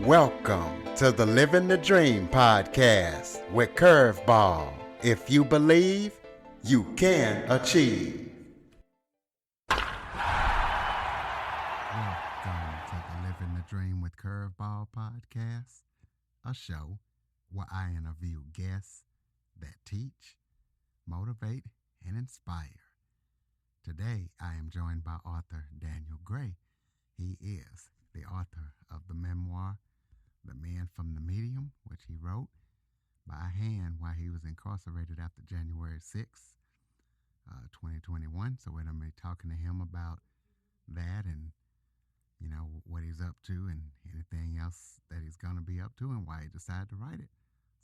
Welcome to the Living the Dream podcast with Curveball. If you believe, you can achieve. Welcome to the Living the Dream with Curveball podcast, a show where I interview guests that teach, motivate, and inspire. Today, I am joined by author Daniel Gray. He is the author of the memoir, The Man from the Medium, which he wrote by hand while he was incarcerated after January 6th, 2021. So we're going to be talking to him about that and, what he's up to and anything else that he's going to be up to and why he decided to write it.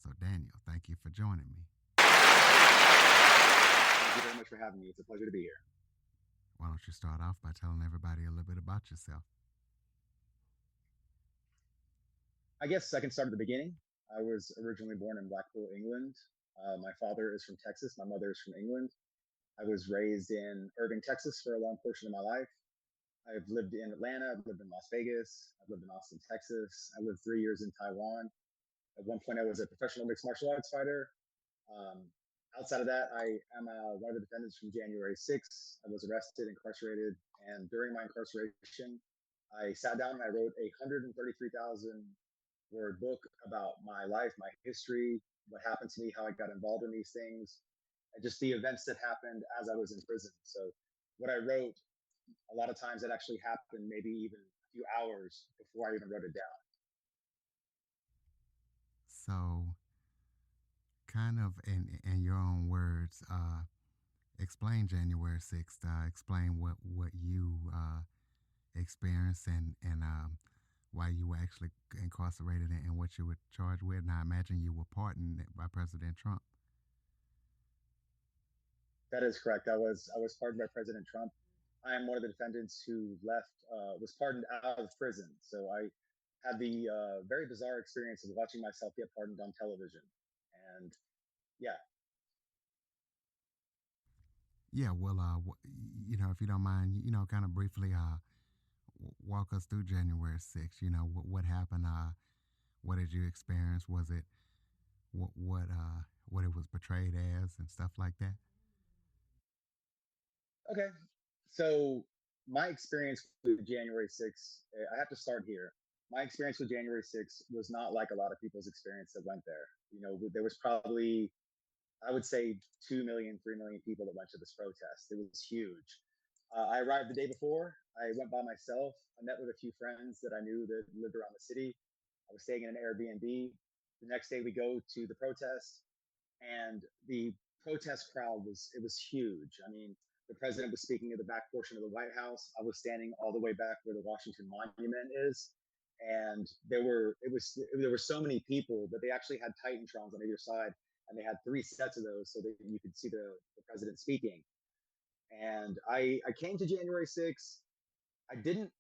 So, Daniel, thank you for joining me. Thank you very much for having me. It's a pleasure to be here. Why don't you start off by telling everybody a little bit about yourself? I guess I can start at the beginning. I was originally born in Blackpool, England. My father is from Texas. My mother is from England. I was raised in Irving, Texas for a long portion of my life. I've lived in Atlanta. I've lived in Las Vegas. I've lived in Austin, Texas. I lived 3 years in Taiwan. At one point, I was a professional mixed martial arts fighter. Um, Outside of that, I am one of the defendants from January 6th. I was arrested, incarcerated, and during my incarceration, I sat down and I wrote a 133,000 word book about my life, my history, what happened to me, how I got involved in these things, and just the events that happened as I was in prison. So, what I wrote, a lot of times it actually happened maybe even a few hours before I even wrote it down. So, kind of in your own words, explain January 6th. Explain what you experienced and why you were actually incarcerated and what you were charged with. And I imagine you were pardoned by President Trump. That is correct. I was pardoned by President Trump. I am one of the defendants who was pardoned out of prison. So I had the very bizarre experience of watching myself get pardoned on television. And yeah. Yeah, well, if you don't mind, kind of briefly walk us through January 6th. What happened? What did you experience? Was it what it was portrayed as and stuff like that? Okay. So my experience with January 6th, I have to start here. My experience with January 6th was not like a lot of people's experience that went there. There was probably, I would say, 2 million, 3 million people that went to this protest. It was huge. I arrived the day before. I went by myself. I met with a few friends that I knew that lived around the city. I was staying in an Airbnb. The next day, we go to the protest, and the protest crowd was huge. I mean, the president was speaking at the back portion of the White House. I was standing all the way back where the Washington Monument is, and there were so many people that they actually had Titantrons on either side, and they had three sets of those so that you could see the president speaking. And I came to January 6th. I didn't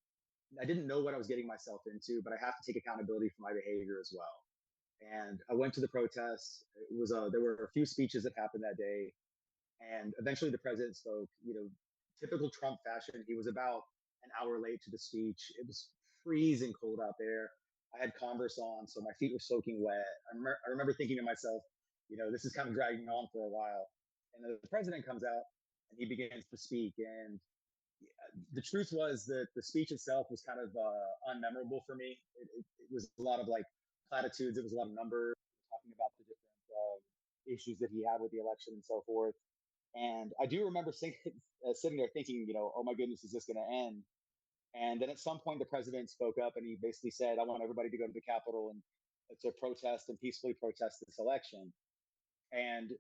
I didn't know what I was getting myself into, but I have to take accountability for my behavior as well. And I went to the protests. There were a few speeches that happened that day, and eventually the president spoke. Typical Trump fashion, he was about an hour late to the speech. It was freezing cold out there. I had Converse on, so my feet were soaking wet. I remember thinking to myself, this is kind of dragging on for a while. And the president comes out and he begins to speak. And the truth was that the speech itself was kind of unmemorable for me. It was a lot of like platitudes. It was a lot of numbers talking about the different issues that he had with the election and so forth. And I do remember sitting there thinking, oh my goodness, is this going to end? And then at some point, the president spoke up and he basically said, I want everybody to go to the Capitol and to protest and peacefully protest this election. And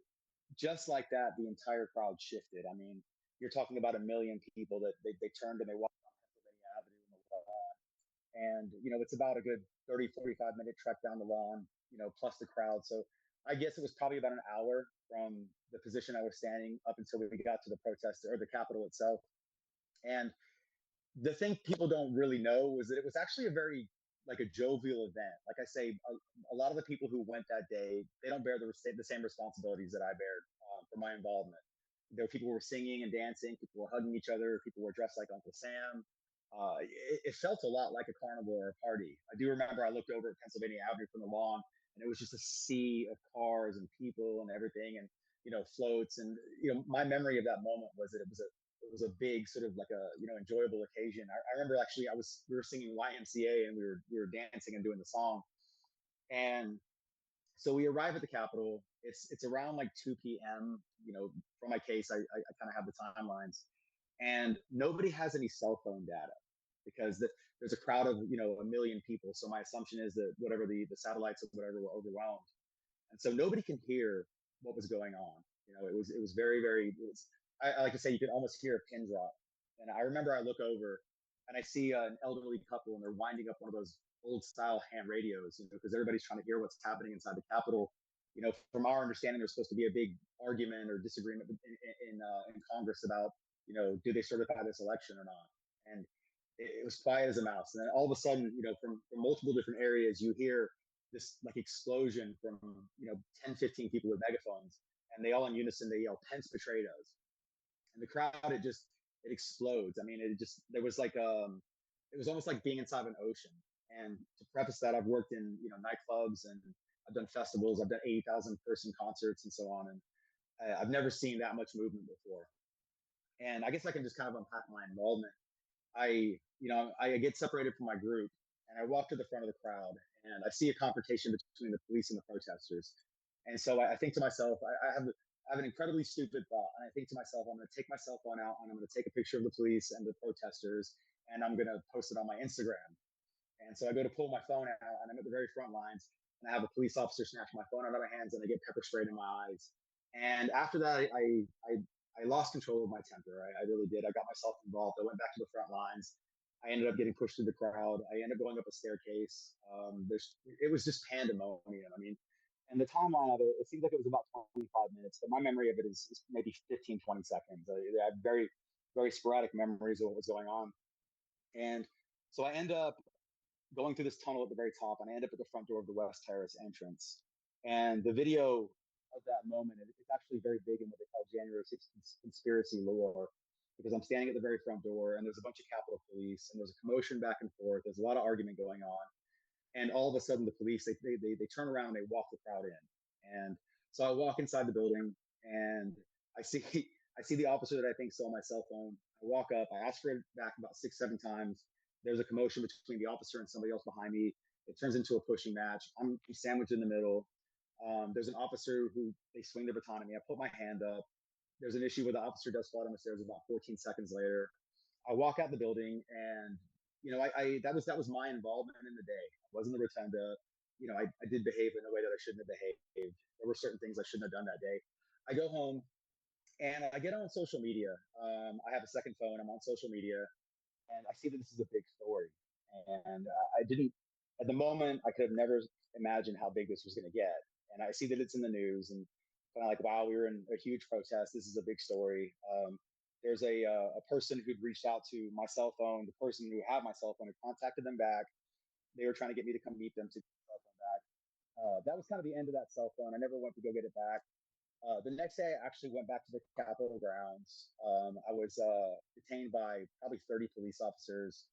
just like that, the entire crowd shifted. I mean, you're talking about a million people that they turned and they walked on Pennsylvania Avenue in the lawn. And, it's about a good 30, 45-minute trek down the lawn, plus the crowd. So I guess it was probably about an hour from the position I was standing up until we got to the protest or the Capitol itself. And the thing people don't really know was that it was actually a very like a jovial event. Like I say, a lot of the people who went that day, they don't bear the same responsibilities that I bear for my involvement. There were people who were singing and dancing, people were hugging each other, people were dressed like Uncle Sam. it felt a lot like a carnival or a party. I do remember I looked over at Pennsylvania Avenue from the lawn, and it was just a sea of cars and people and everything, and floats. And my memory of that moment was that it was a big sort of like a enjoyable occasion. I remember actually we were singing YMCA, and we were dancing and doing the song. And so we arrive at the Capitol. It's around like 2 p.m. For my case, I kind of have the timelines, and nobody has any cell phone data because there's a crowd of 1 million people. So my assumption is that whatever the satellites or whatever were overwhelmed, and so nobody can hear what was going on. It was very very. I like to say you could almost hear a pin drop. And I remember I look over and I see an elderly couple, and they're winding up one of those old style ham radios, because everybody's trying to hear what's happening inside the Capitol. From our understanding, there's supposed to be a big argument or disagreement in Congress about, do they certify this election or not? And it was quiet as a mouse. And then all of a sudden, from multiple different areas, you hear this like explosion from 10, 15 people with megaphones, and they all in unison they yell, "Pence betrayed us." And the crowd, it explodes. I mean, there was like it was almost like being inside of an ocean. And to preface that, I've worked in nightclubs, and I've done festivals, I've done 80,000 person concerts and so on, and I've never seen that much movement before. And I guess I can just kind of unpack my involvement. I get separated from my group, and I walk to the front of the crowd, and I see a confrontation between the police and the protesters. And so I think to myself, I have an incredibly stupid thought, and I think to myself, I'm going to take my cell phone out, and I'm going to take a picture of the police and the protesters, and I'm going to post it on my Instagram. And so I go to pull my phone out, and I'm at the very front lines, and I have a police officer snatch my phone out of my hands, and I get pepper sprayed in my eyes. And after that, I lost control of my temper. I really did. I got myself involved. I went back to the front lines. I ended up getting pushed through the crowd. I ended up going up a staircase. It was just pandemonium. I mean, and the timeline of it, it seems like it was about 25 minutes, but my memory of it is maybe 15, 20 seconds. I have very, very sporadic memories of what was going on. And so I end up going through this tunnel at the very top, and I end up at the front door of the West Terrace entrance. And the video of that moment, it's actually very big in what they call January 6th conspiracy lore, because I'm standing at the very front door, and there's a bunch of Capitol Police, and there's a commotion back and forth. There's a lot of argument going on, and all of a sudden, the police they turn around, and they walk the crowd in. And so I walk inside the building, and I see I see the officer that I think stole my cell phone. I walk up, I ask for it back about 6, 7 times. There's a commotion between the officer and somebody else behind me. It turns into a pushing match. I'm sandwiched in the middle. There's an officer who they swing the baton at me. I put my hand up. There's an issue where the officer does fall down the stairs about 14 seconds later. I walk out the building, and that was my involvement in the day. I wasn't the rotunda. I did behave in a way that I shouldn't have behaved. There were certain things I shouldn't have done that day. I go home, and I get on social media. I have a second phone. I'm on social media, and I see that this is a big story. And I didn't, at the moment, I could have never imagined how big this was going to get. And I see that it's in the news, and kind of like, wow, we were in a huge protest. This is a big story. There's a person who'd reached out to my cell phone. The person who had my cell phone had contacted them back. They were trying to get me to come meet them to get the cell phone back. That was kind of the end of that cell phone. I never went to go get it back. The next day, I actually went back to the Capitol grounds. I was detained by probably 30 police officers.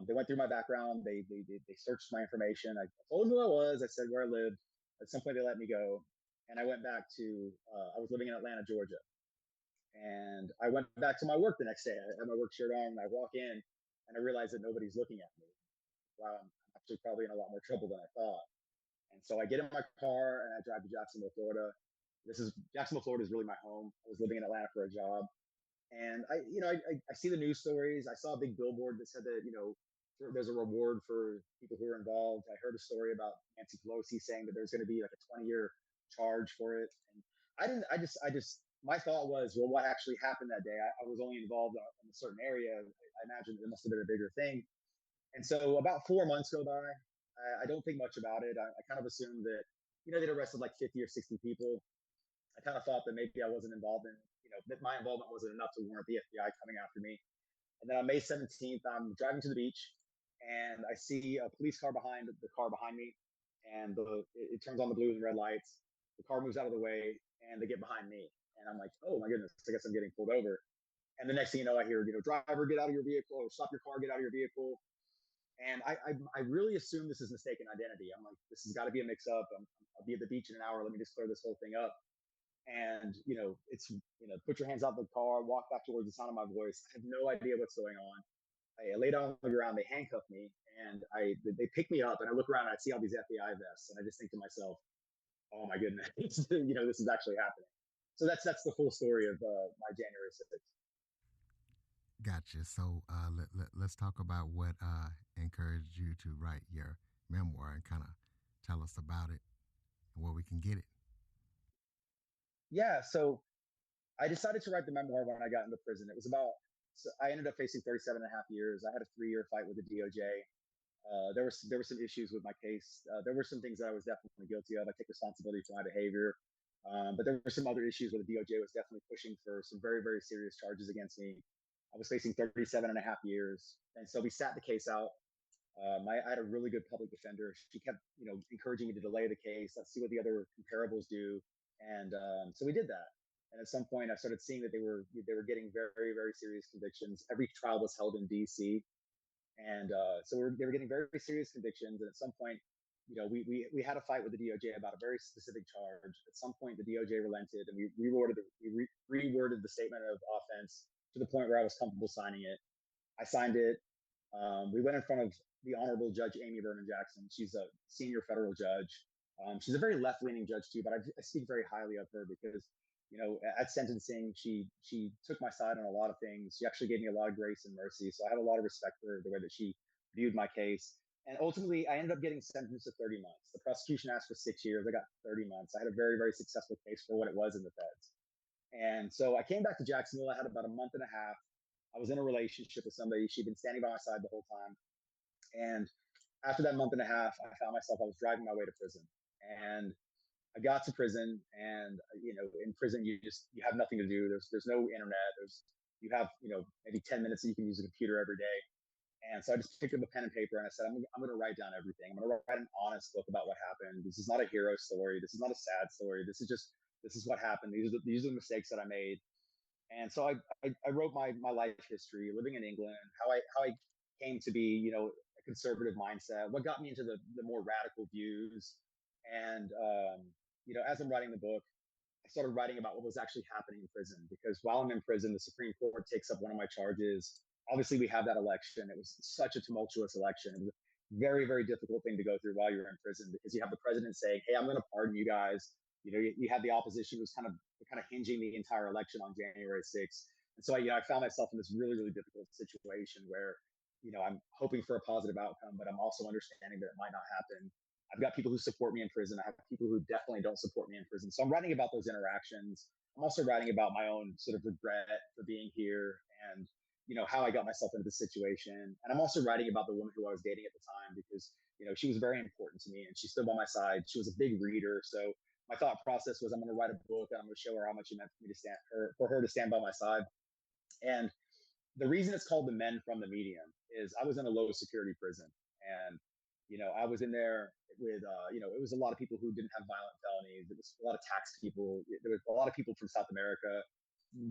They went through my background. They searched my information. I told them who I was. I said where I lived. At some point, they let me go, and I went back to. I was living in Atlanta, Georgia, and I went back to my work the next day. I had my work shirt on, and I walk in, and I realize that nobody's looking at me. Wow, I'm actually probably in a lot more trouble than I thought. And so I get in my car, and I drive to Jacksonville, Florida. Jacksonville, Florida is really my home. I was living in Atlanta for a job, and I see the news stories. I saw a big billboard that said that there's a reward for people who are involved. I heard a story about Nancy Pelosi saying that there's going to be like a 20-year charge for it, and I didn't. I just my thought was, well, what actually happened that day? I was only involved in a certain area. I imagine it must have been a bigger thing. And so about 4 months go by. I don't think much about it. I kind of assumed that they'd arrested like 50 or 60 people. I kind of thought that maybe I wasn't involved in, that my involvement wasn't enough to warrant the FBI coming after me. And then on May 17th, I'm driving to the beach, and I see a police car behind the car behind me, and it turns on the blue and red lights. The car moves out of the way, and they get behind me. And I'm like, oh my goodness, I guess I'm getting pulled over. And the next thing you know, I hear, driver, get out of your vehicle, or stop your car, get out of your vehicle. And I really assume this is mistaken identity. I'm like, this has got to be a mix up. I'll be at the beach in an hour. Let me just clear this whole thing up. And, it's, put your hands out the car, walk back towards the sound of my voice. I have no idea what's going on. I lay down on the ground, they handcuff me, and they pick me up, and I look around and I see all these FBI vests, and I just think to myself, oh my goodness, this is actually happening. So that's the full story of my January 6th. Gotcha. So let's talk about what encouraged you to write your memoir and kind of tell us about it and where we can get it. Yeah, so I decided to write the memoir when I got into prison. So I ended up facing 37 and a half years. I had a 3-year fight with the DOJ. There were some issues with my case. There were some things that I was definitely guilty of. I take responsibility for my behavior. But there were some other issues where the DOJ was definitely pushing for some very, very serious charges against me. I was facing 37 and a half years. And so we sat the case out. I had a really good public defender. She kept, encouraging me to delay the case. Let's see what the other comparables do. And so we did that. And at some point, I started seeing that they were getting very, very serious convictions. Every trial was held in D.C. And so they were getting very, very serious convictions. And at some point, we had a fight with the DOJ about a very specific charge. At some point, the DOJ relented, and we reworded the statement of offense to the point where I was comfortable signing it. I signed it. We went in front of the Honorable Judge Amy Berman Jackson. She's a senior federal judge. She's a very left-leaning judge too, but I speak very highly of her because, at sentencing, she took my side on a lot of things. She actually gave me a lot of grace and mercy. So I have a lot of respect for the way that she viewed my case. And ultimately, I ended up getting sentenced to 30 months. The prosecution asked for 6 years. I got 30 months. I had a very, very successful case for what it was in the feds. And so I came back to Jacksonville. I had about a month and a half. I was in a relationship with somebody. She'd been standing by my side the whole time. And after that month and a half, I found myself, I was driving my way to prison. And I got to prison, and in prison you have nothing to do. There's no internet. You have maybe 10 minutes that you can use a computer every day. And so I just picked up a pen and paper and I said, I'm going to write down everything. I'm going to write an honest book about what happened. This is not a hero story. This is not a sad story. This is what happened. These are the mistakes that I made. And so I wrote my life history, living in England, how I came to be, a conservative mindset, what got me into the more radical views. And, as I'm writing the book, I started writing about what was actually happening in prison, because while I'm in prison, the Supreme Court takes up one of my charges. Obviously, we have that election. It was such a tumultuous election. It was a very, very difficult thing to go through while you're in prison, because you have the president saying, "Hey, I'm going to pardon you guys." You had the opposition who's kind of hinging the entire election on January 6th. And so I found myself in this really, really difficult situation where, I'm hoping for a positive outcome, but I'm also understanding that it might not happen. I've got people who support me in prison. I have people who definitely don't support me in prison. So I'm writing about those interactions. I'm also writing about my own sort of regret for being here, and how I got myself into this situation. And I'm also writing about the woman who I was dating at the time, because she was very important to me and she stood by my side. She was a big reader. So my thought process was, I'm going to write a book and I'm going to show her how much it meant for me to for her to stand by my side. And the reason it's called The Men from the Medium is I was in a low security prison, and I was in there with it was a lot of people who didn't have violent felonies. It was a lot of tax people. There was a lot of people from South America.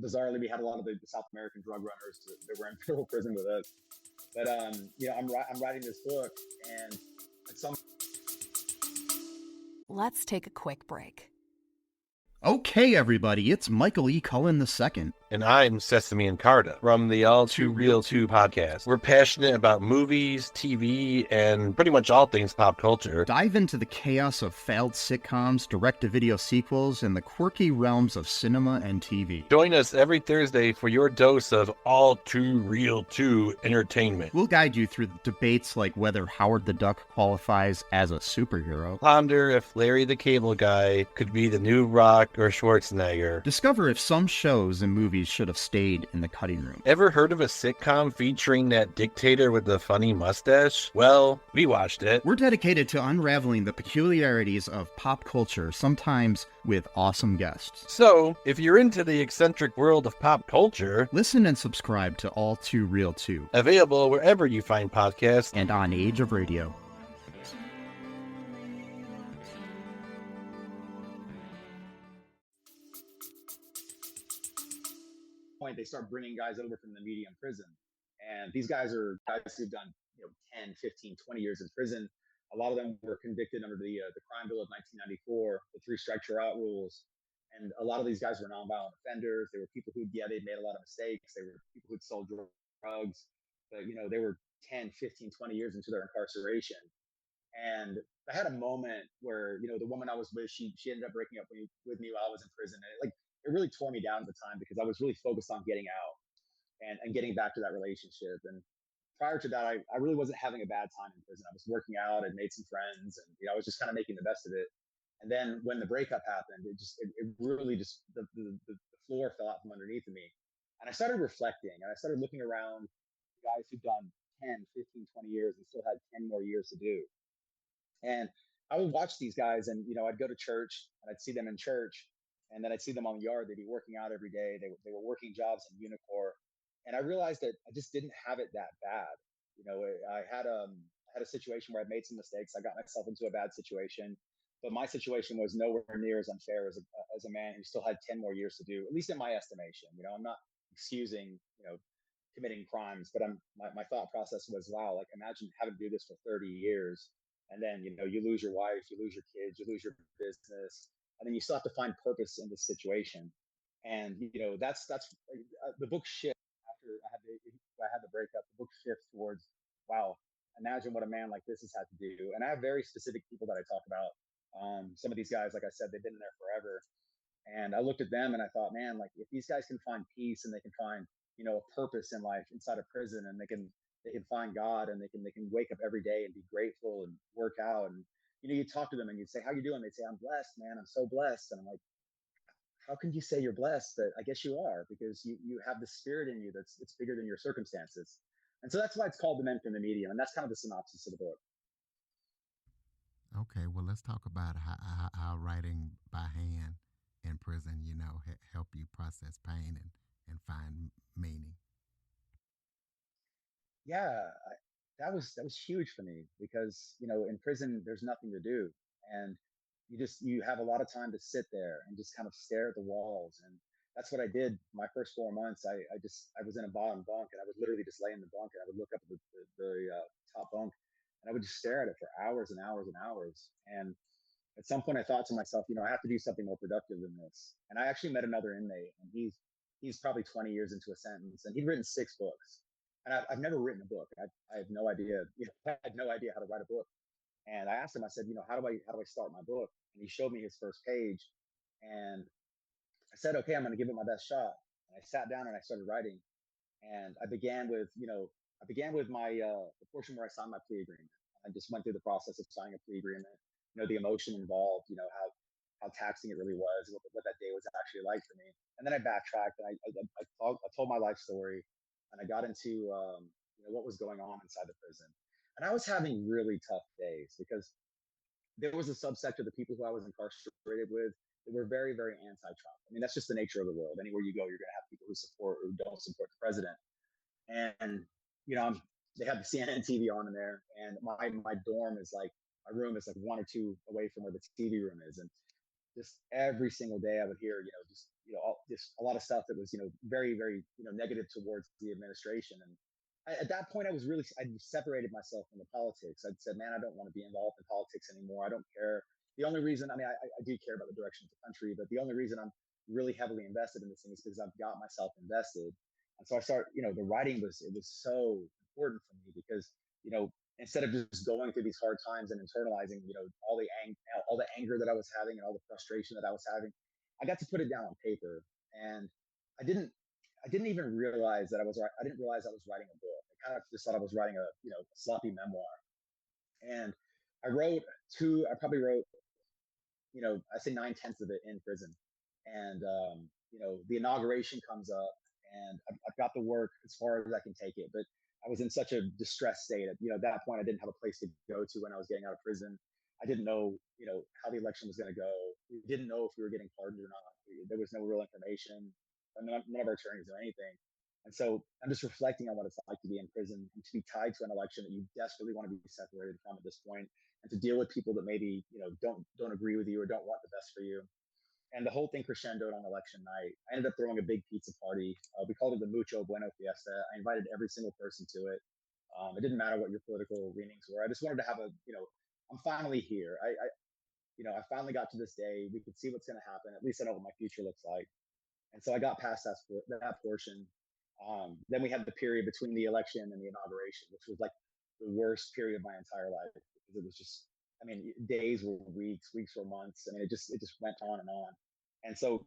Bizarrely, we had a lot of the South American drug runners that were in federal prison with us. But I'm writing this book, and at some. Let's take a quick break. Okay, everybody, it's Michael E. Cullen II. And I'm Sesame and Carta from the All Too Real 2 podcast. We're passionate about movies, TV, and pretty much all things pop culture. Dive into the chaos of failed sitcoms, direct-to-video sequels, and the quirky realms of cinema and TV. Join us every Thursday for your dose of All Too Real 2 entertainment. We'll guide you through debates like whether Howard the Duck qualifies as a superhero. Ponder if Larry the Cable Guy could be the new Rock or Schwarzenegger. Discover if some shows and movies should have stayed in the cutting room. Ever heard of a sitcom featuring that dictator with the funny mustache? Well, we watched it. We're dedicated to unraveling the peculiarities of pop culture, sometimes with awesome guests. So, if you're into the eccentric world of pop culture, listen and subscribe to All Too Real 2. Available wherever you find podcasts and on Age of Radio. point, they start bringing guys over from the medium prison. And these guys are guys who've done, 10, 15, 20 years in prison. A lot of them were convicted under the crime bill of 1994, the three strikes you're out rules. And a lot of these guys were nonviolent offenders. They were people who, yeah, they'd made a lot of mistakes. They were people who'd sold drugs, but, they were 10, 15, 20 years into their incarceration. And I had a moment where, the woman I was with, she ended up breaking up with me while I was in prison. And it really tore me down at the time because I was really focused on getting out and getting back to that relationship. And prior to that, I really wasn't having a bad time in prison. I was working out, I'd made some friends, and I was just kind of making the best of it. And then when the breakup happened, it really just the floor fell out from underneath of me. And I started reflecting and I started looking around guys who've done 10, 15, 20 years and still had 10 more years to do. And I would watch these guys and, I'd go to church and I'd see them in church and then I'd see them on the yard. They'd be working out every day. They were working jobs in Unicor. And I realized that I just didn't have it that bad. I had a situation where I made some mistakes. I got myself into a bad situation, but my situation was nowhere near as unfair as a man who still had 10 more years to do, at least in my estimation. I'm not excusing, committing crimes, but my thought process was, wow, like imagine having to do this for 30 years. And then, you lose your wife, you lose your kids, you lose your business, and then you still have to find purpose in this situation. And, that's the book shift after I had the breakup, the book shifts towards, wow, imagine what a man like this has had to do. And I have very specific people that I talk about. Some of these guys, like I said, they've been in there forever. And I looked at them and I thought, man, like if these guys can find peace and they can find, a purpose in life inside of prison, and they can find God, and they can wake up every day and be grateful and work out. And, you talk to them and you say, how you doing? They'd say, I'm blessed, man. I'm so blessed. And I'm like, how can you say you're blessed? But I guess you are, because you have the spirit in you that's bigger than your circumstances. And so that's why it's called The Men from the Medium. And that's kind of the synopsis of the book. Okay, well, let's talk about how writing by hand in prison, help you process pain and find meaning. Yeah, that was huge for me because, in prison, there's nothing to do. And you have a lot of time to sit there and just kind of stare at the walls. And that's what I did my first 4 months. I was in a bottom bunk and I would literally just lay in the bunk and I would look up at the top bunk and I would just stare at it for hours and hours and hours. And at some point I thought to myself, I have to do something more productive than this. And I actually met another inmate, and he's probably 20 years into a sentence, and he'd written 6 books. And I've never written a book. I have no idea, I had no idea how to write a book. And I asked him, I said, how do I start my book? And he showed me his first page. And I said, okay, I'm going to give it my best shot. And I sat down and I started writing. And I began with my the portion where I signed my plea agreement. I just went through the process of signing a plea agreement. The emotion involved. How taxing it really was, what that day was actually like for me. And then I backtracked and I told my life story, and I got into what was going on inside the prison. And I was having really tough days because there was a subsect of the people who I was incarcerated with that were very, very anti-Trump. I mean, that's just the nature of the world. Anywhere you go, you're going to have people who support or don't support the president. And they have the CNN TV on in there, and my dorm is like, my room is like 1 or 2 away from where the TV room is, and just every single day I would hear, just a lot of stuff that was, very, very, negative towards the administration. And at that point, I separated myself from the politics. I'd said, man, I don't want to be involved in politics anymore. I don't care. The only reason, I do care about the direction of the country, but the only reason I'm really heavily invested in this thing is because I've got myself invested. And so the writing it was so important for me because, instead of just going through these hard times and internalizing, all the anger that I was having and all the frustration that I was having, I got to put it down on paper. And I didn't even realize that I didn't realize I was writing a book. I kind of just thought I was writing a sloppy memoir. And I probably wrote, I say 9/10 of it in prison. And, the inauguration comes up and I've got the work as far as I can take it, but I was in such a distressed state. At that point, I didn't have a place to go to when I was getting out of prison. I didn't know, how the election was going to go. We didn't know if we were getting pardoned or not. There was no real information. None of our attorneys or anything. And so I'm just reflecting on what it's like to be in prison and to be tied to an election that you desperately want to be separated from at this point, and to deal with people that maybe don't agree with you or don't want the best for you. And the whole thing crescendoed on election night. I ended up throwing a big pizza party. We called it the Mucho Bueno Fiesta. I invited every single person to it. It didn't matter what your political leanings were. I just wanted to have I'm finally here. I finally got to this day. We could see what's going to happen. At least I know what my future looks like. And so I got past that portion. Then we had the period between the election and the inauguration, which was like the worst period of my entire life because it was just, I mean, days were weeks, weeks were months. I mean, it just went on and on. And so,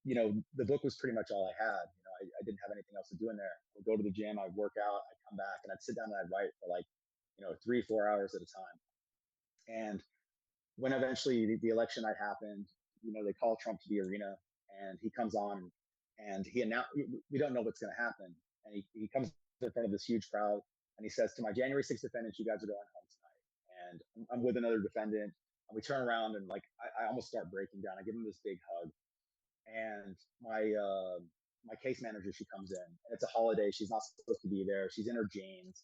the book was pretty much all I had. I didn't have anything else to do in there. I would go to the gym, I'd work out, I'd come back, and I'd sit down and I'd write for like, 3-4 hours at a time. And when eventually the election night happened, they call Trump to the arena, and he comes on, and he announced, we don't know what's going to happen, and he comes in front of this huge crowd, and he says, to my January 6th defendants, you guys are going home tonight. And I'm with another defendant, and we turn around, and like I almost start breaking down. I give him this big hug, and my case manager, she comes in, and it's a holiday. She's not supposed to be there. She's in her jeans.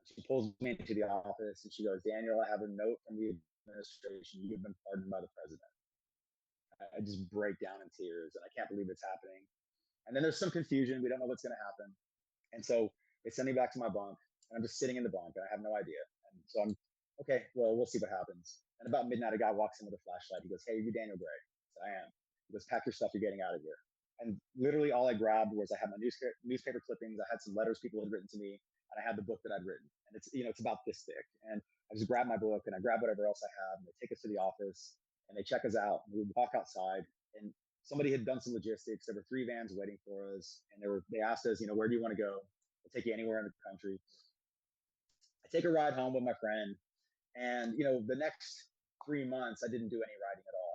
She pulls me into the office, and she goes, Daniel, I have a note from the administration. You've been pardoned by the president. I just break down in tears, and I can't believe it's happening. And then there's some confusion. We don't know what's going to happen. And so they send me back to my bunk, and I'm just sitting in the bunk, and I have no idea. And so I'm, okay, well, we'll see what happens. And about midnight, a guy walks in with a flashlight. He goes, hey, are you Daniel Gray? I said, I am. He goes, pack your stuff. You're getting out of here. And literally all I grabbed was, I had my newspaper clippings. I had some letters people had written to me, and I had the book that I'd written. And it's about this thick. And I just grabbed my book, and I grabbed whatever else I had, and they take us to the office, and they check us out. And we walk outside, and somebody had done some logistics. There were 3 vans waiting for us, and they asked us, where do you want to go? We'll take you anywhere in the country. I take a ride home with my friend, and the next 3 months, I didn't do any writing at all.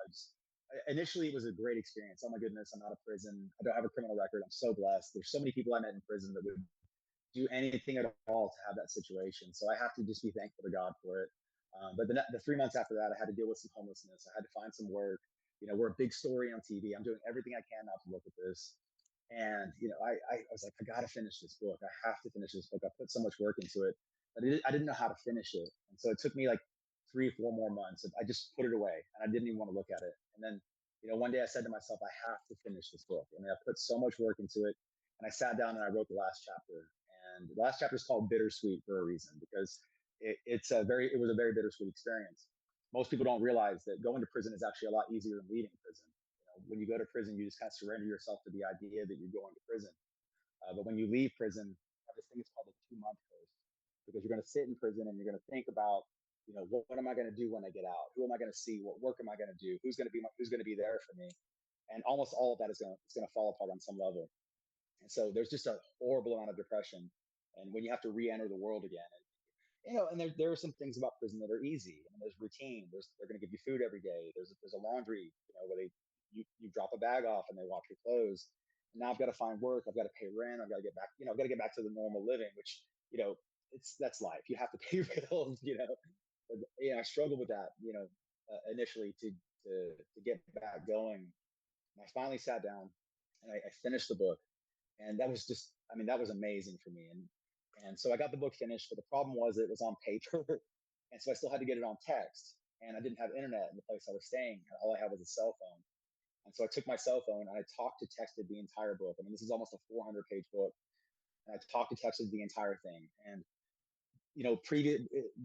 Initially, it was a great experience. Oh my goodness, I'm out of prison. I don't have a criminal record. I'm so blessed. There's so many people I met in prison that would do anything at all to have that situation. So I have to just be thankful to God for it. But the 3 months after that, I had to deal with some homelessness. I had to find some work. We're a big story on TV. I'm doing everything I can not to look at this. And, I was like, I got to finish this book. I have to finish this book. I put so much work into it, but I didn't know how to finish it. And so it took me like 3-4 more months. I just put it away, and I didn't even want to look at it. And then, one day I said to myself, I have to finish this book. I mean, I put so much work into it, and I sat down and I wrote the last chapter. And the last chapter is called Bittersweet for a reason, because it was a very bittersweet experience. Most people don't realize that going to prison is actually a lot easier than leaving prison. When you go to prison, you just kind of surrender yourself to the idea that you're going to prison. But when you leave prison, you have this thing is called the 2-month curse, because you're going to sit in prison and you're going to think about, what am I going to do when I get out? Who am I going to see? What work am I going to do? Who's going to be there for me? And almost all of that is going to fall apart on some level. And so there's just a horrible amount of depression. And when you have to re-enter the world again, and there are some things about prison that are easy. I mean, there's routine. They're going to give you food every day. There's a laundry, where you drop a bag off and they wash your clothes. And now I've got to find work. I've got to pay rent. I've got to get back. I've got to get back to the normal living, which that's life. You have to pay bills. But, I struggled with that. Initially to get back going. And I finally sat down and I finished the book. And that was just, that was amazing for me. And so I got the book finished, but the problem was it was on paper. And so I still had to get it on text. And I didn't have internet in the place I was staying. All I had was a cell phone. And so I took my cell phone and I talked to texted the entire book. This is almost a 400-page book. And I talked to texted the entire thing. And,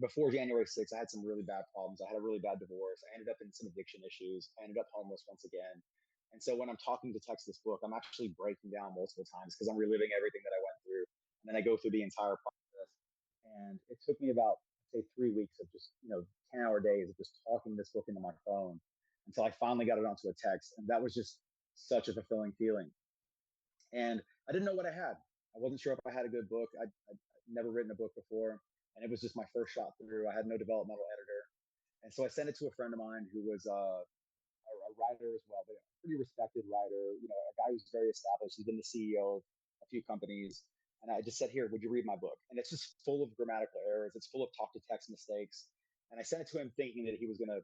before January 6th, I had some really bad problems. I had a really bad divorce. I ended up in some addiction issues. I ended up homeless once again. And so when I'm talking to text this book, I'm actually breaking down multiple times because I'm reliving everything that I went through. And then I go through the entire process. And it took me about, say, 3 weeks of just, 10-hour days of just talking this book into my phone until I finally got it onto a text. And that was just such a fulfilling feeling. And I didn't know what I had. I wasn't sure if I had a good book. I'd never written a book before. And it was just my first shot through. I had no developmental editor. And so I sent it to a friend of mine who was a writer as well, but a pretty respected writer, a guy who's very established. He's been the CEO of a few companies. And I just said, here, would you read my book? And it's just full of grammatical errors. It's full of talk to text mistakes. And I sent it to him thinking that he was going to,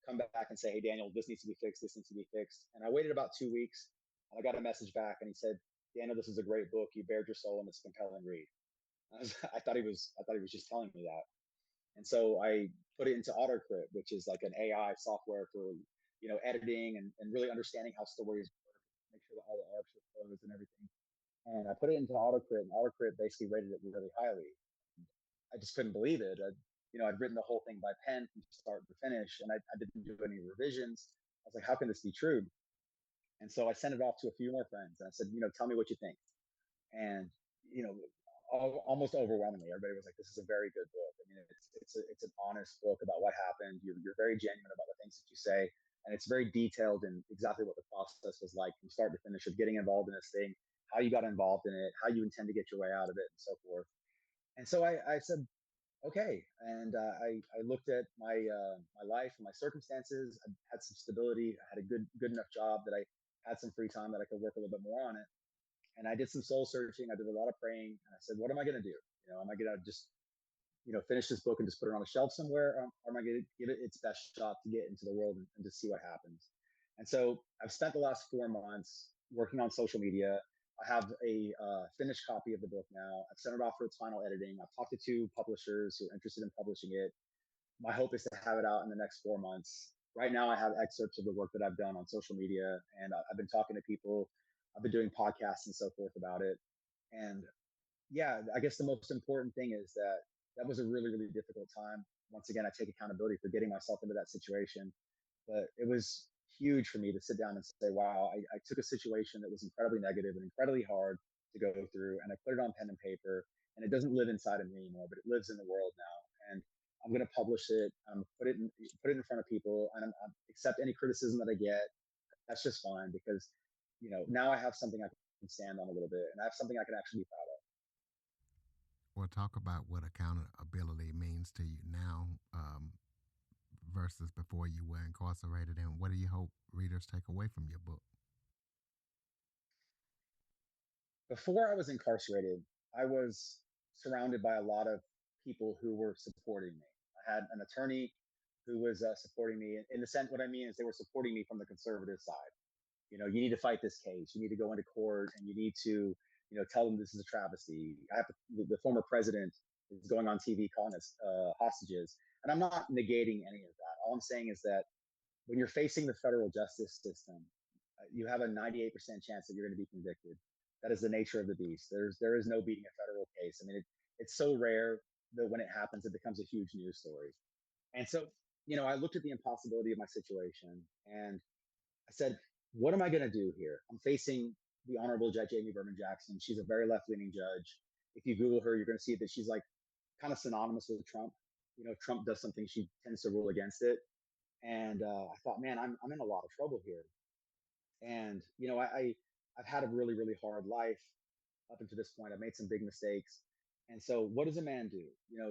come back and say, hey, Daniel, this needs to be fixed. This needs to be fixed. And I waited about 2 weeks and I got a message back and he said, Daniel, this is a great book. You bared your soul and it's a compelling read. I thought he was just telling me that. And so I put it into AutoCrit, which is like an AI software for editing and really understanding how stories work, make sure that all the arcs are closed and everything. And I put it into AutoCrit, and AutoCrit basically rated it really highly. I just couldn't believe it. I'd written the whole thing by pen from start to finish, and I didn't do any revisions. I was like, how can this be true? And so I sent it off to a few more friends, and I said, tell me what you think. And you know, almost overwhelmingly, everybody was like, "This is a very good book." I mean, it's an honest book about what happened. You're very genuine about the things that you say, and it's very detailed in exactly what the process was like from start to finish of getting involved in this thing, how you got involved in it, how you intend to get your way out of it, and so forth. And so I said, okay, and I looked at my life and my circumstances. I had some stability. I had a good enough job that I had some free time that I could work a little bit more on it. And I did some soul searching. I did a lot of praying, and I said, what am I going to do? Am I going to just finish this book and just put it on a shelf somewhere, or am I going to give it its best shot to get into the world and to see what happens? And so I've spent the last 4 months working on social media. I have a finished copy of the book now. I've sent it off for its final editing. I've talked to 2 publishers who are interested in publishing it. My hope is to have it out in the next 4 months. Right now, I have excerpts of the work that I've done on social media, and I've been talking to people. I've been doing podcasts and so forth about it. And yeah, I guess the most important thing is that that was a really, really difficult time. Once again, I take accountability for getting myself into that situation, but it was huge for me to sit down and say, wow, I took a situation that was incredibly negative and incredibly hard to go through, and I put it on pen and paper, and it doesn't live inside of me anymore, but it lives in the world now. And I'm going to publish it, put it in front of people, and I'm accept any criticism that I get. That's just fine, because now I have something I can stand on a little bit, and I have something I can actually be proud of. Well, talk about what accountability means to you now versus before you were incarcerated, and what do you hope readers take away from your book? Before I was incarcerated, I was surrounded by a lot of people who were supporting me. I had an attorney who was supporting me. In the sense, what I mean is they were supporting me from the conservative side. You need to fight this case. You need to go into court, and you need to, tell them this is a travesty. The former president is going on TV calling us hostages, and I'm not negating any of that. All I'm saying is that when you're facing the federal justice system, you have a 98% chance that you're going to be convicted. That is the nature of the beast. There is no beating a federal case. I mean, it's so rare that when it happens, it becomes a huge news story. And so, I looked at the impossibility of my situation, and I said, what am I going to do here? I'm facing the Honorable Judge Amy Berman Jackson. She's a very left leaning judge. If you Google her, you're going to see that she's like kind of synonymous with Trump. Trump does something, she tends to rule against it. And I thought, man, I'm in a lot of trouble here. And I've had a really, really hard life up until this point. I've made some big mistakes. And so what does a man do?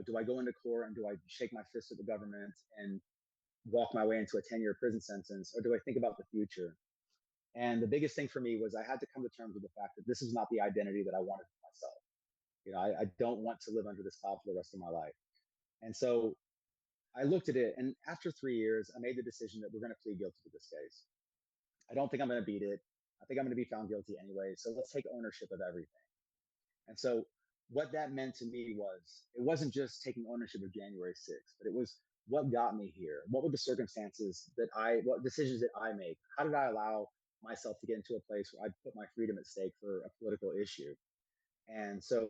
Do I go into court and do I shake my fist at the government and walk my way into a 10-year prison sentence, or do I think about the future? And the biggest thing for me was I had to come to terms with the fact that this is not the identity that I wanted for myself. I don't want to live under this cloud for the rest of my life. And so I looked at it, and after 3 years, I made the decision that we're going to plead guilty to this case. I don't think I'm going to beat it. I think I'm going to be found guilty anyway. So let's take ownership of everything. And so what that meant to me was, it wasn't just taking ownership of January 6th, but it was what got me here. What were the circumstances what decisions did I make? How did I allow myself to get into a place where I put my freedom at stake for a political issue? And so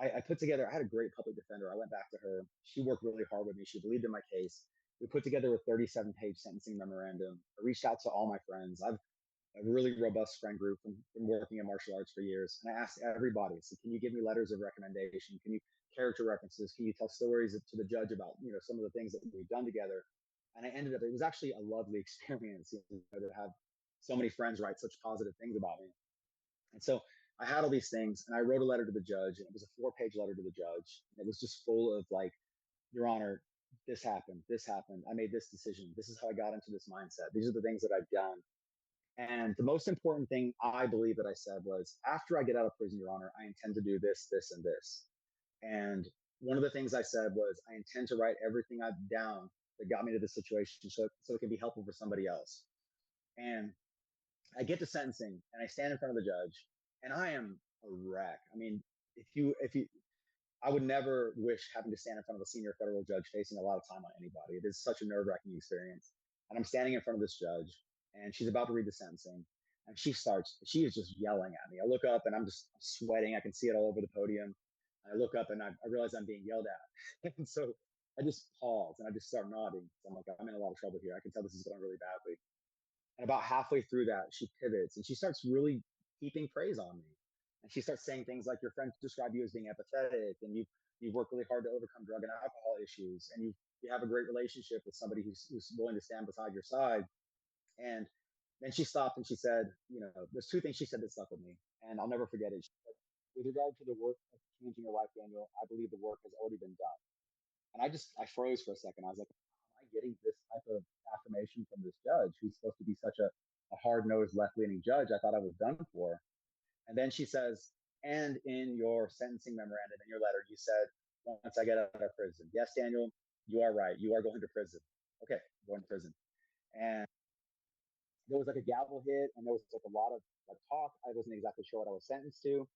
I put together, I had a great public defender. I went back to her. She worked really hard with me. She believed in my case. We put together a 37-page sentencing memorandum. I reached out to all my friends. I've a really robust friend group from working in martial arts for years. And I asked everybody, so can you give me letters of recommendation? Can you character references? Can you tell stories to the judge about, some of the things that we've done together? And I ended up, it was actually a lovely experience to have so many friends write such positive things about me. And so I had all these things, and I wrote a letter to the judge, and it was a 4-page letter to the judge. And it was just full of like, Your Honor, this happened, I made this decision, this is how I got into this mindset, these are the things that I've done. And the most important thing I believe that I said was, after I get out of prison, Your Honor, I intend to do this, this, and this. And one of the things I said was, I intend to write everything I've down that got me to this situation, so it can be helpful for somebody else. And I get to sentencing, and I stand in front of the judge, and I am a wreck. I mean, I would never wish having to stand in front of a senior federal judge facing a lot of time on anybody. It is such a nerve-wracking experience. And I'm standing in front of this judge, and she's about to read the sentencing. And she is just yelling at me. I look up and I'm sweating. I can see it all over the podium. I look up and I realize I'm being yelled at. And so I just pause and I just start nodding. So I'm like, I'm in a lot of trouble here. I can tell this is going really badly. And about halfway through that, she pivots and she starts really heaping praise on me. And she starts saying things like, your friends describe you as being empathetic, and you've worked really hard to overcome drug and alcohol issues, and you have a great relationship with somebody who's willing to stand beside your side. And then she stopped and she said, there's two things she said that stuck with me, and I'll never forget it. She said, with regard to the work of changing your life, Daniel, I believe the work has already been done. And I froze for a second. I was like, am I getting this type of affirmation from this judge who's supposed to be such a hard nosed, left leaning judge? I thought I was done for. And then she says, and in your sentencing memorandum, in your letter, you said, once I get out of prison, yes, Daniel, you are right. You are going to prison. Okay, I'm going to prison. And there was like a gavel hit, and there was like a lot of like talk. I wasn't exactly sure what I was sentenced to.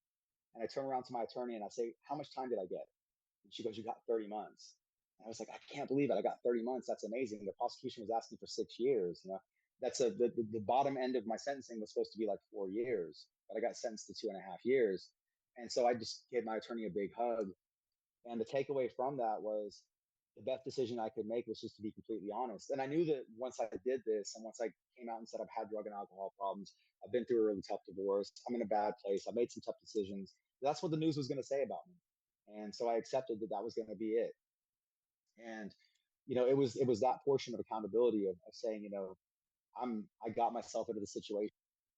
And I turn around to my attorney and I say, how much time did I get? And she goes, you got 30 months. And I was like, I can't believe it. I got 30 months. That's amazing. The prosecution was asking for 6 years. That's the bottom end of my sentencing was supposed to be like 4 years, but I got sentenced to 2.5 years. And so I just gave my attorney a big hug. And the takeaway from that was the best decision I could make was just to be completely honest. And I knew that once I did this and once I came out and said I've had drug and alcohol problems, I've been through a really tough divorce, I'm in a bad place, I made some tough decisions. That's what the news was going to say about me. And so I accepted that that was going to be it. And it was that portion of accountability of saying, I got myself into the situation.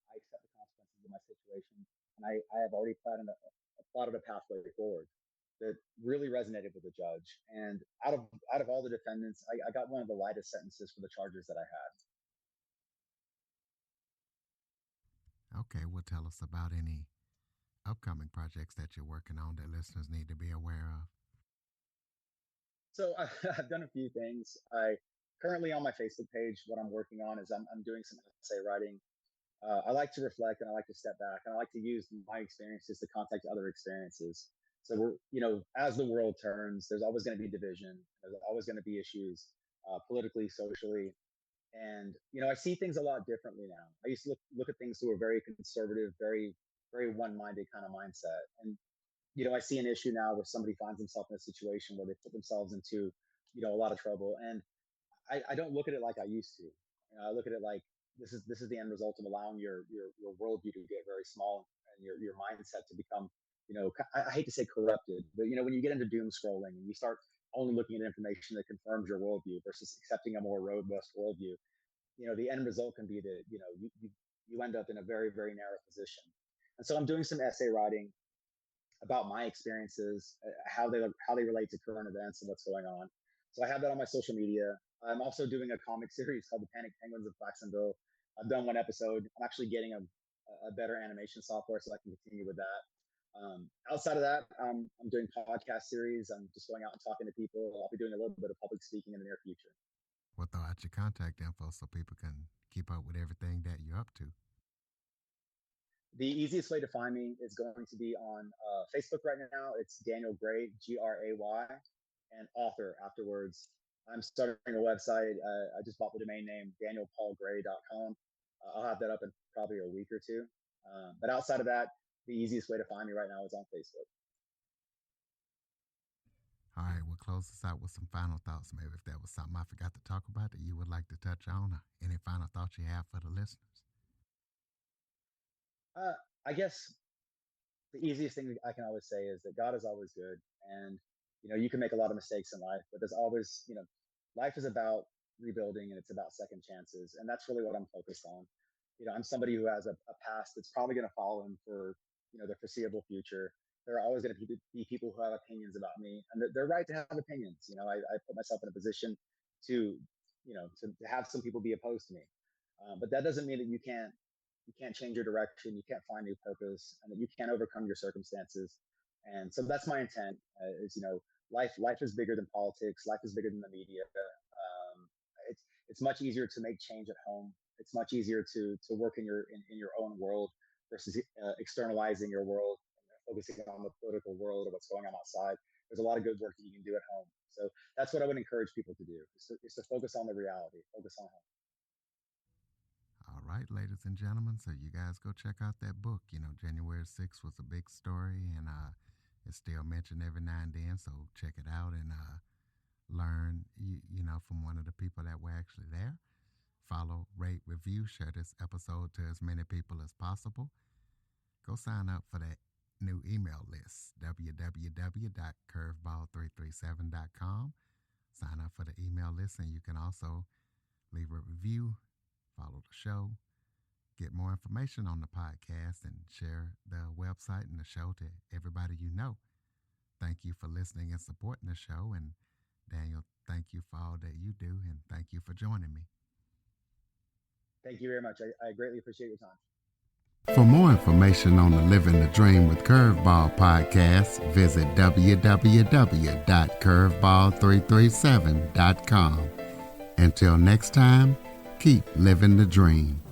I accept the consequences of my situation, and I have already plotted a pathway forward that really resonated with the judge. And out of all the defendants, I got one of the lightest sentences for the charges that I had. Okay, well, tell us about any upcoming projects that you're working on that listeners need to be aware of. So I've done a few things. I currently on my Facebook page, what I'm working on is I'm doing some essay writing. I like to reflect and I like to step back and I like to use my experiences to contact other experiences. So as the world turns, there's always going to be division. There's always going to be issues politically, socially. And, I see things a lot differently now. I used to look at things through a very conservative, very, very one-minded kind of mindset. And, I see an issue now where somebody finds themselves in a situation where they put themselves into, a lot of trouble. And I don't look at it like I used to. I look at it like this is the end result of allowing your worldview to get very small and your mindset to become, I hate to say corrupted, but when you get into doom scrolling and you start only looking at information that confirms your worldview versus accepting a more robust worldview, the end result can be that you end up in a very, very narrow position. And so I'm doing some essay writing about my experiences, how they relate to current events and what's going on. So I have that on my social media. I'm also doing a comic series called The Panic Penguins of Jacksonville. I've done one episode. I'm actually getting a better animation software so I can continue with that. Outside of that, I'm doing podcast series. I'm just going out and talking to people. I'll be doing a little bit of public speaking in the near future. We'll throw out your contact info so people can keep up with everything that you're up to. The easiest way to find me is going to be on Facebook right now. It's Daniel Gray, Gray, and author afterwards. I'm starting a website. I just bought the domain name, danielpaulgray.com. I'll have that up in probably a week or two. But outside of that, the easiest way to find me right now is on Facebook. All right, we'll close this out with some final thoughts. Maybe if there was something I forgot to talk about that you would like to touch on, or any final thoughts you have for the listeners. I guess the easiest thing I can always say is that God is always good. And, you can make a lot of mistakes in life, but there's always, life is about rebuilding and it's about second chances. And that's really what I'm focused on. I'm somebody who has a past that's probably going to follow him for, the foreseeable future. There are always going to be people who have opinions about me, and they're right to have opinions. I put myself in a position to, to have some people be opposed to me. But that doesn't mean that you can't change your direction, you can't find new purpose, and that you can't overcome your circumstances. And so that's my intent. Is life is bigger than politics. Life is bigger than the media. It's much easier to make change at home. It's much easier to work in your own world versus externalizing your world and focusing on the political world or what's going on outside. There's a lot of good work that you can do at home. So that's what I would encourage people to do: is to focus on the reality, focus on home. right, ladies and gentlemen. So you guys go check out that book. January 6th was a big story, and it's still mentioned every now and then. So check it out and learn, from one of the people that were actually there. Follow, rate, review, share this episode to as many people as possible. Go sign up for that new email list, www.curveball337.com. Sign up for the email list, and you can also leave a review, follow the show, get more information on the podcast, and share the website and the show to everybody you know. Thank you for listening and supporting the show. And Daniel, thank you for all that you do, and thank you for joining me. Thank you very much. I greatly appreciate your time. For more information on the Living the Dream with Curveball podcast, visit www.curveball337.com. Until next time, keep living the dream.